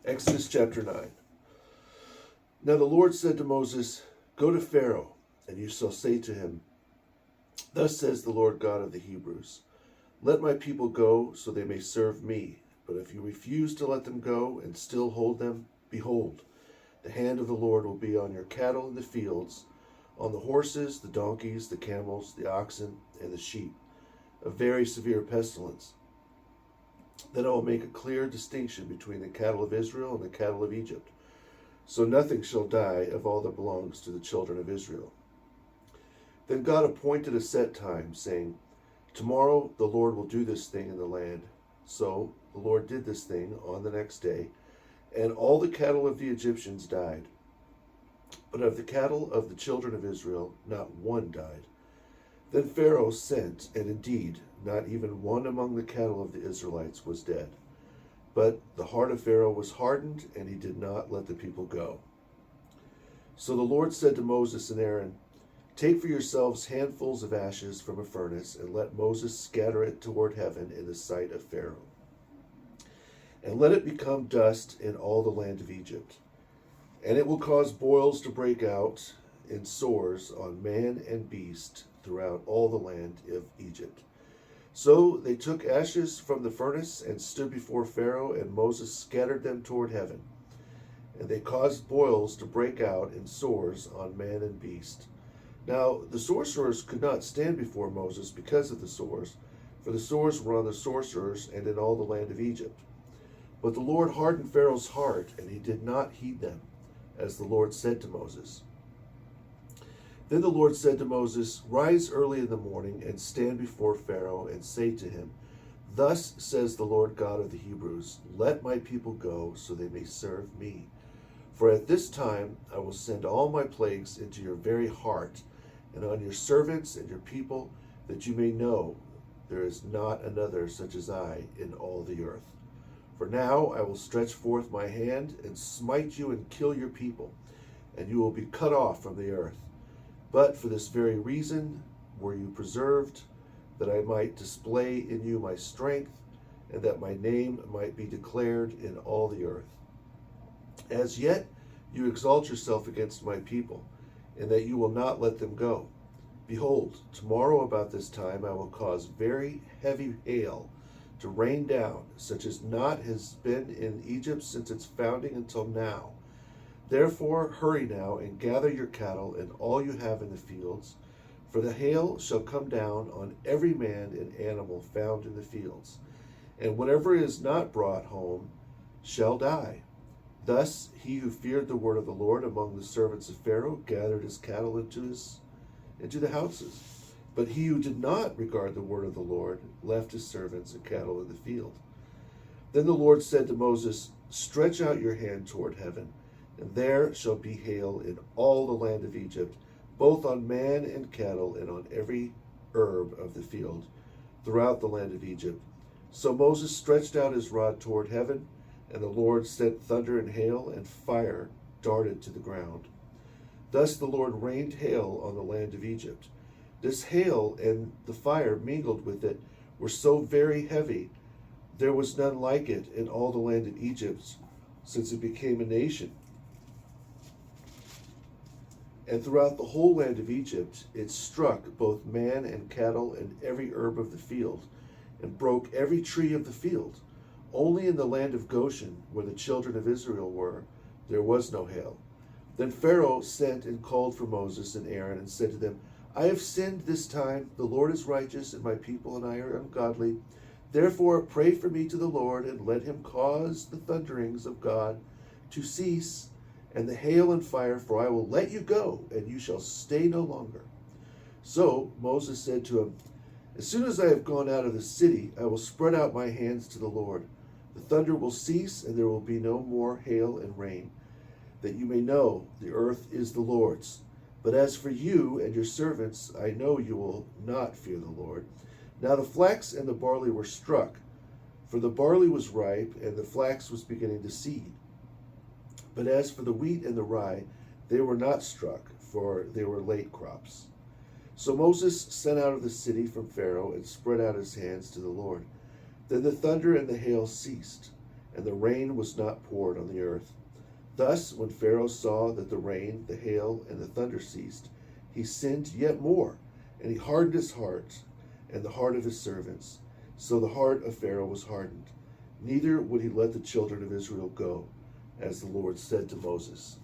Exodus chapter 9. Now the Lord said to Moses, "Go to Pharaoh, and you shall say to him, Thus says the Lord God of the Hebrews, Let my people go, so they may serve me. But if you refuse to let them go and still hold them, behold, the hand of the Lord will be on your cattle in the fields, on the horses, the donkeys, the camels, the oxen, and the sheep, a very severe pestilence. Then I will make a clear distinction between the cattle of Israel and the cattle of Egypt. So nothing shall die of all that belongs to the children of Israel." Then God appointed a set time, saying, "Tomorrow the Lord will do this thing in the land." So the Lord did this thing on the next day, and all the cattle of the Egyptians died. But of the cattle of the children of Israel, not one died. Then Pharaoh sent, and indeed, not even one among the cattle of the Israelites was dead. But the heart of Pharaoh was hardened, and he did not let the people go. So the Lord said to Moses and Aaron, "Take for yourselves handfuls of ashes from a furnace, and let Moses scatter it toward heaven in the sight of Pharaoh. And let it become dust in all the land of Egypt. And it will cause boils to break out in sores on man and beast throughout all the land of Egypt." So they took ashes from the furnace and stood before Pharaoh, and Moses scattered them toward heaven. And they caused boils to break out in sores on man and beast. Now the sorcerers could not stand before Moses because of the sores, for the sores were on the sorcerers and in all the land of Egypt. But the Lord hardened Pharaoh's heart, and he did not heed them, as the Lord said to Moses. Then the Lord said to Moses, "Rise early in the morning and stand before Pharaoh and say to him, Thus says the Lord God of the Hebrews, Let my people go, so they may serve me. For at this time I will send all my plagues into your very heart, and on your servants and your people, that you may know there is not another such as I in all the earth. For now I will stretch forth my hand and smite you and kill your people, and you will be cut off from the earth. But for this very reason were you preserved, that I might display in you my strength, and that my name might be declared in all the earth. As yet you exalt yourself against my people, and that you will not let them go. Behold, tomorrow about this time I will cause very heavy hail to rain down, such as not has been in Egypt since its founding until now. Therefore hurry now and gather your cattle and all you have in the fields, for the hail shall come down on every man and animal found in the fields, and whatever is not brought home shall die." Thus he who feared the word of the Lord among the servants of Pharaoh gathered his cattle into the houses. But he who did not regard the word of the Lord left his servants and cattle in the field. Then the Lord said to Moses, "Stretch out your hand toward heaven, and there shall be hail in all the land of Egypt, both on man and cattle, and on every herb of the field, throughout the land of Egypt." So Moses stretched out his rod toward heaven, and the Lord sent thunder and hail, and fire darted to the ground. Thus the Lord rained hail on the land of Egypt. This hail and the fire mingled with it were so very heavy, there was none like it in all the land of Egypt since it became a nation. And throughout the whole land of Egypt it struck both man and cattle and every herb of the field, and broke every tree of the field. Only in the land of Goshen, where the children of Israel were, there was no hail. Then Pharaoh sent and called for Moses and Aaron, and said to them, "I have sinned this time. The Lord is righteous, and my people and I are ungodly. Therefore pray for me to the Lord, and let him cause the thunderings of God to cease, and the hail and fire, for I will let you go, and you shall stay no longer." So Moses said to him, "As soon as I have gone out of the city, I will spread out my hands to the Lord. The thunder will cease, and there will be no more hail and rain, that you may know the earth is the Lord's. But as for you and your servants, I know you will not fear the Lord." Now the flax and the barley were struck, for the barley was ripe, and the flax was beginning to seed. But as for the wheat and the rye, they were not struck, for they were late crops. So Moses sent out of the city from Pharaoh, and spread out his hands to the Lord. Then the thunder and the hail ceased, and the rain was not poured on the earth. Thus, when Pharaoh saw that the rain, the hail, and the thunder ceased, he sinned yet more, and he hardened his heart and the heart of his servants. So the heart of Pharaoh was hardened. Neither would he let the children of Israel go, as the Lord said to Moses.